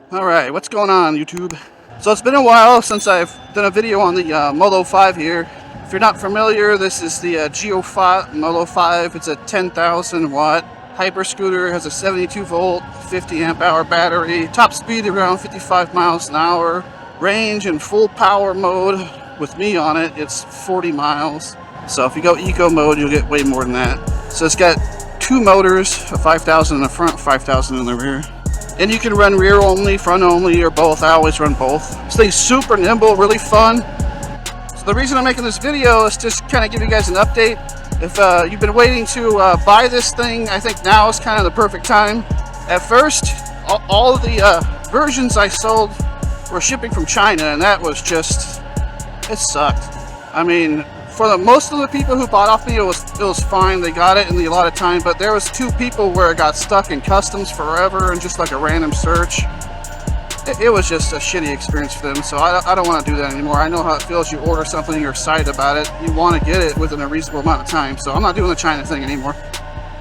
Alright, what's going on, YouTube? So it's been a while since I've done a video on the Molo 5 here. If you're not familiar, this is the Molo 5. It's a 10,000 watt hyper scooter. It has a 72 volt, 50 amp hour battery. Top speed around 55 miles an hour. Range in full power mode with me on it, it's 40 miles. So if you go eco mode, you'll get way more than that. So it's got two motors, a 5,000 in the front, 5,000 in the rear. And you can run rear only, front only, or both. I always run both. This thing's super nimble, really fun. So the reason I'm making this video is just kind of give you guys an update. If you've been waiting to buy this thing, I think now is kind of the perfect time. At first, all of the versions I sold were shipping from China, and that was just, it sucked. I mean, for most of the people who bought off me, it was fine. They got it in the allotted time, but there was two people where it got stuck in customs forever and just like a random search. It was just a shitty experience for them, so I don't want to do that anymore. I know how it feels. You order something, you're excited about it, you want to get it within a reasonable amount of time, so I'm not doing the China thing anymore.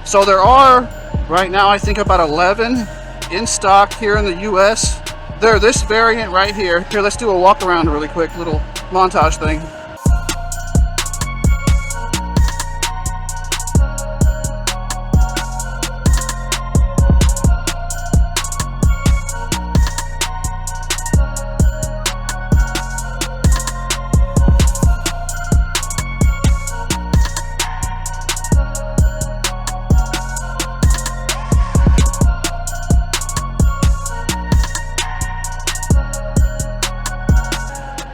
So there are, right now, I think about 11 in stock here in the US. They're this variant right here. Here, let's do a walk around really quick, little montage thing.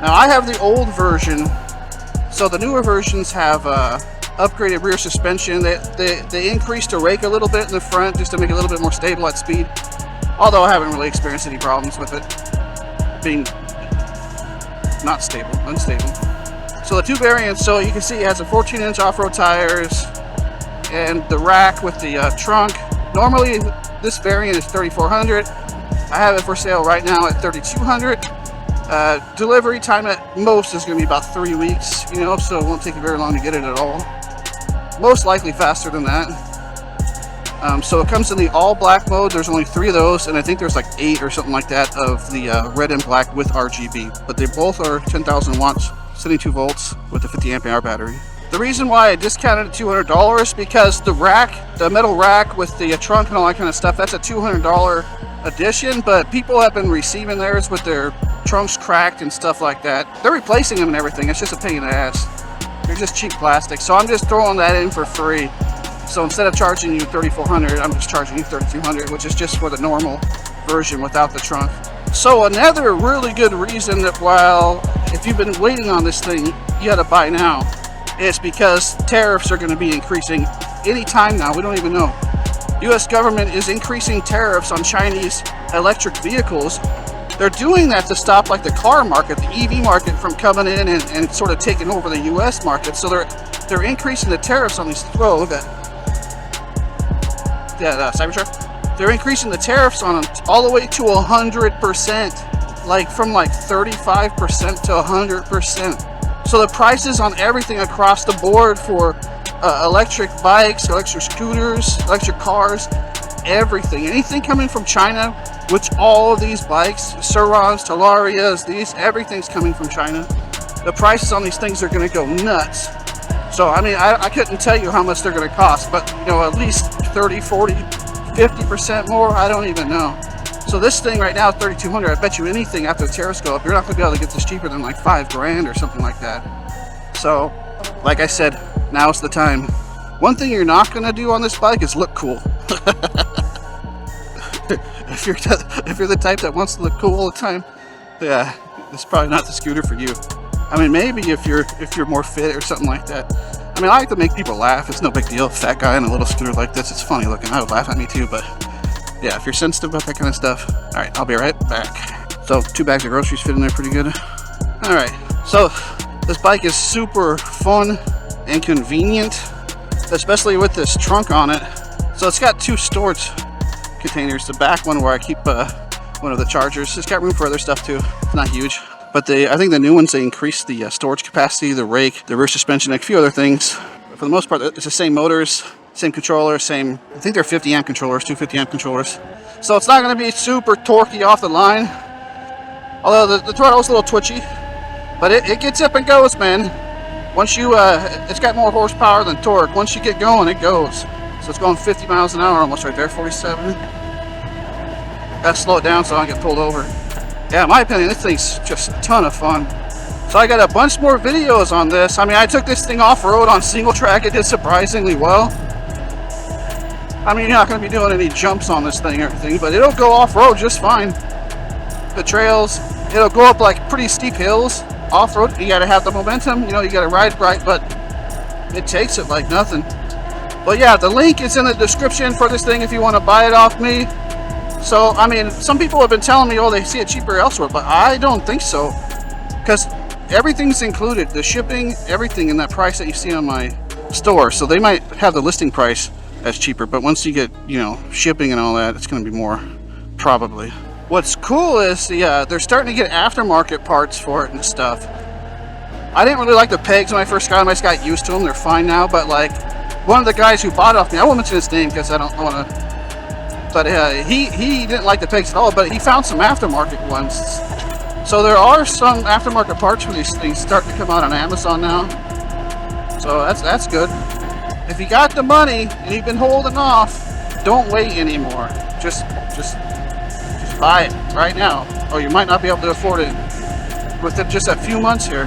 Now I have the old version, so the newer versions have upgraded rear suspension. They increased the rake a little bit in the front just to make it a little bit more stable at speed. Although I haven't really experienced any problems with it being not stable, unstable. So the two variants, so you can see it has a 14-inch off-road tires and the rack with the trunk. Normally this variant is $3,400. I have it for sale right now at $3,200. Delivery time at most is going to be about 3 weeks, you know, so it won't take you very long to get it at all. Most likely faster than that. So it comes in the all black mode. There's only 3 of those, and I think there's like 8 or something like that of the red and black with RGB. But they both are 10,000 watts, 72 volts with a 50 amp hour battery. The reason why I discounted it $200 because the rack, the metal rack with the trunk and all that kind of stuff, that's a $200 addition, but people have been receiving theirs with their trunks cracked and stuff like that. They're replacing them and everything. It's just a pain in the ass. They're just cheap plastic. So I'm just throwing that in for free. So instead of charging you $3,400, I'm just charging you $3,200, which is just for the normal version without the trunk. So another really good reason that if you've been waiting on this thing, you gotta buy now, is because tariffs are gonna be increasing any time now. We don't even know. US government is increasing tariffs on Chinese electric vehicles. They're doing that to stop like the car market, the EV market, from coming in and sort of taking over the US market. So they're increasing the tariffs on these. Whoa, look at that Cybertruck. They're increasing the tariffs on them all the way to 100%, like from like 35% to 100%. So the prices on everything across the board for electric bikes, electric scooters, electric cars, everything, anything coming from China, which all of these bikes, Surons, Talarias, everything's coming from China. The prices on these things are going to go nuts. So I mean, I couldn't tell you how much they're going to cost, but you know, at least 30, 40, 50% more, I don't even know. So this thing right now is $3,200. I bet you anything after the tariffs go up, you're not going to be able to get this cheaper than like $5,000 or something like that. So, like I said, now's the time. One thing you're not going to do on this bike is look cool. If you're the type that wants to look cool all the time, yeah, it's probably not the scooter for you. I mean, maybe if you're more fit or something like that. I mean, I like to make people laugh. It's no big deal. Fat guy in a little scooter like this, it's funny looking. I would laugh at me too, but yeah, if you're sensitive about that kind of stuff. All right, I'll be right back. So 2 bags of groceries fit in there pretty good. All right, so this bike is super fun and convenient, especially with this trunk on it. So it's got 2 storage containers. The back one where I keep one of the chargers. It's got room for other stuff too. It's not huge, but I think the new ones, they increased the storage capacity, the rake, the rear suspension, like a few other things. For the most part, it's the same motors. Same controller, same, I think they're 50 amp controllers, 250 amp controllers. So it's not going to be super torquey off the line. Although the throttle's a little twitchy. But it gets up and goes, man. Once you, it's got more horsepower than torque. Once you get going, it goes. So it's going 50 miles an hour almost right there, 47. Gotta slow it down so I don't get pulled over. Yeah, in my opinion, this thing's just a ton of fun. So I got a bunch more videos on this. I mean, I took this thing off-road on single track. It did surprisingly well. I mean, you're not going to be doing any jumps on this thing or anything, but it'll go off-road just fine. The trails, it'll go up like pretty steep hills. Off-road, you got to have the momentum, you know, you got to ride right, but it takes it like nothing. But yeah, the link is in the description for this thing if you want to buy it off me. So, I mean, some people have been telling me, oh, they see it cheaper elsewhere, but I don't think so. Because everything's included, the shipping, everything in that price that you see on my store. So they might have the listing price as cheaper, but once you get, you know, shipping and all that, it's going to be more, probably. What's cool is they're starting to get aftermarket parts for it and stuff. I didn't really like the pegs when I first got them. I just got used to them. They're fine now, but like one of the guys who bought it off me, I won't mention his name because I don't want to, but he didn't like the pegs at all, but he found some aftermarket ones. So there are some aftermarket parts for these things starting to come out on Amazon now. So that's good. If you got the money and you've been holding off, don't wait anymore. Just buy it right now, or you might not be able to afford it within just a few months here.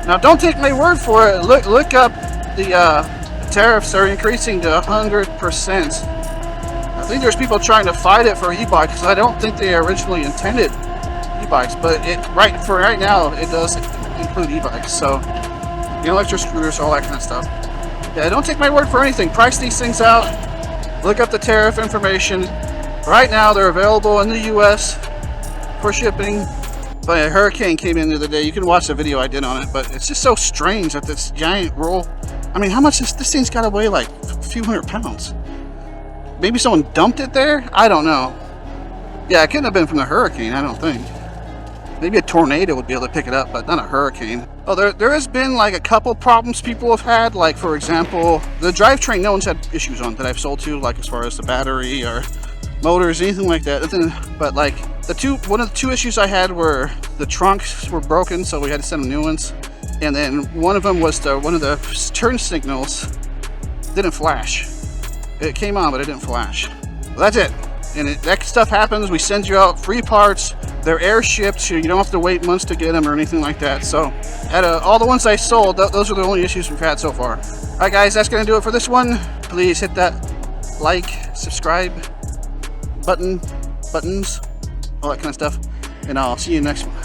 Now, don't take my word for it. Look up the tariffs are increasing to 100%. I think there's people trying to fight it for e-bikes because I don't think they originally intended e-bikes, but right now it does include e-bikes. So, you know, electric scooters, all that kind of stuff. Yeah, don't take my word for anything. Price these things out. Look up the tariff information. Right now, they're available in the U.S. for shipping. But a hurricane came in the other day. You can watch the video I did on it, but it's just so strange that this giant roll. I mean, how much is this thing's got to weigh? Like a few hundred pounds. Maybe someone dumped it there? I don't know. Yeah, it couldn't have been from the hurricane, I don't think. Maybe a tornado would be able to pick it up, but not a hurricane. Oh, there has been like a couple problems people have had. Like, for example, the drivetrain no one's had issues on that I've sold to, like as far as the battery or motors, anything like that. But like one of the two issues I had were the trunks were broken, so we had to send them new ones. And then one of them was one of the turn signals didn't flash. It came on, but it didn't flash. Well, that's it. And that stuff happens. We send you out free parts. They're air shipped, so you don't have to wait months to get them or anything like that. So, all the ones I sold, those are the only issues we've had so far. All right, guys, that's going to do it for this one. Please hit that like, subscribe buttons, all that kind of stuff. And I'll see you next one.